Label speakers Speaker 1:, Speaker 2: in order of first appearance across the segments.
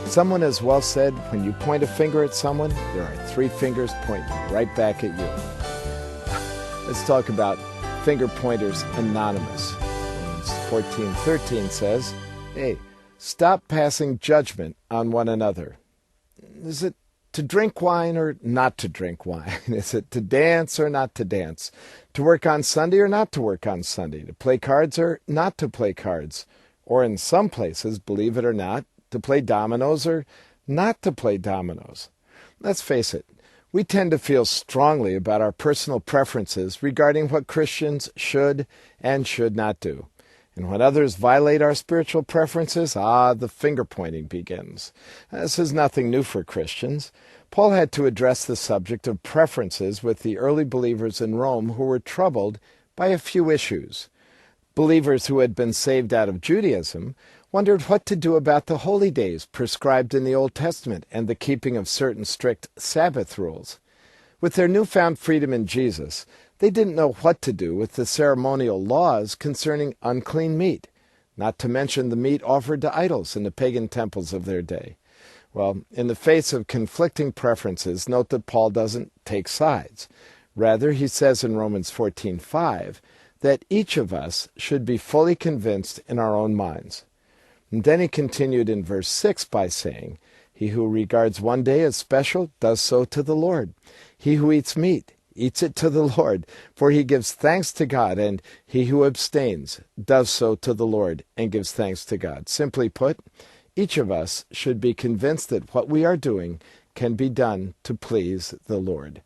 Speaker 1: Someone has well said, when you point a finger at someone, there are three fingers pointing right back at you. Let's talk about Finger Pointers Anonymous. Romans 14:13 says, hey, stop passing judgment on one another. Is it to drink wine or not to drink wine? Is it to dance or not to dance? To work on Sunday or not to work on Sunday? To play cards or not to play cards? Or in some places, believe it or not, to play dominoes or not to play dominoes? Let's face it, we tend to feel strongly about our personal preferences regarding what Christians should and should not do. And when others violate our spiritual preferences, the finger-pointing begins. This is nothing new for Christians. Paul had to address the subject of preferences with the early believers in Rome who were troubled by a few issues. Believers who had been saved out of Judaism wondered what to do about the holy days prescribed in the Old Testament and the keeping of certain strict Sabbath rules. With their newfound freedom in Jesus, they didn't know what to do with the ceremonial laws concerning unclean meat, not to mention the meat offered to idols in the pagan temples of their day. Well, in the face of conflicting preferences, note that Paul doesn't take sides. Rather, he says in Romans 14:5 that each of us should be fully convinced in our own minds. And then he continued in verse 6 by saying, he who regards one day as special does so to the Lord. He who eats meat eats it to the Lord, for he gives thanks to God, and he who abstains does so to the Lord and gives thanks to God. Simply put, each of us should be convinced that what we are doing can be done to please the Lord.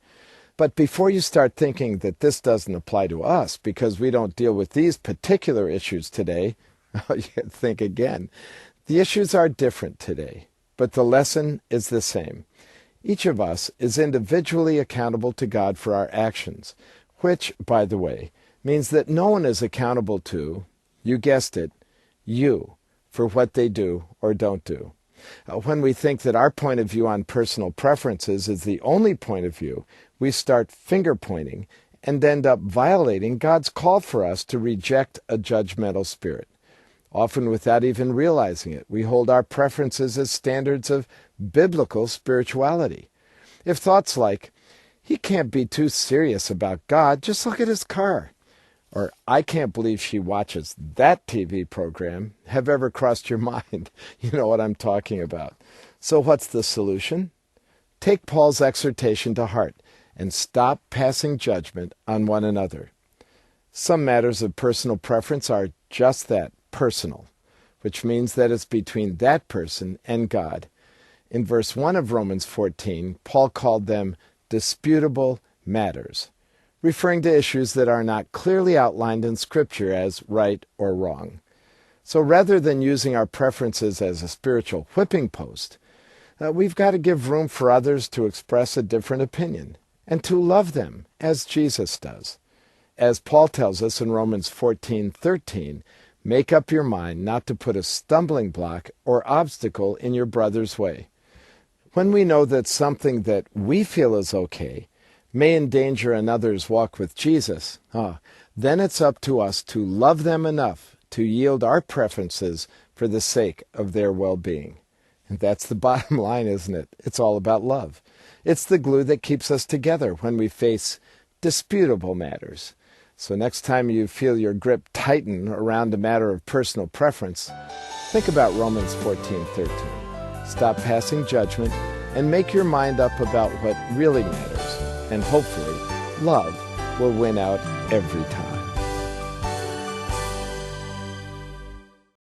Speaker 1: But before you start thinking that this doesn't apply to us because we don't deal with these particular issues today, you think again. The issues are different today, but the lesson is the same. Each of us is individually accountable to God for our actions, which, by the way, means that no one is accountable to, you guessed it, you, for what they do or don't do. When we think that our point of view on personal preferences is the only point of view, we start finger-pointing and end up violating God's call for us to reject a judgmental spirit. Often without even realizing it, we hold our preferences as standards of biblical spirituality. If thoughts like, he can't be too serious about God, just look at his car, or I can't believe she watches that TV program, have ever crossed your mind, you know what I'm talking about. So what's the solution? Take Paul's exhortation to heart and stop passing judgment on one another. Some matters of personal preference are just that, personal, which means that it's between that person and God. In verse 1 of Romans 14, Paul called them disputable matters, referring to issues that are not clearly outlined in Scripture as right or wrong. So rather than using our preferences as a spiritual whipping post, we've got to give room for others to express a different opinion and to love them as Jesus does. As Paul tells us in Romans 14:13, make up your mind not to put a stumbling block or obstacle in your brother's way. When we know that something that we feel is okay may endanger another's walk with Jesus, then it's up to us to love them enough to yield our preferences for the sake of their well-being. And that's the bottom line, isn't it? It's all about love. It's the glue that keeps us together when we face disputable matters. So next time you feel your grip tighten around a matter of personal preference, think about Romans 14:13. Stop passing judgment and make your mind up about what really matters. And hopefully, love will win out every time.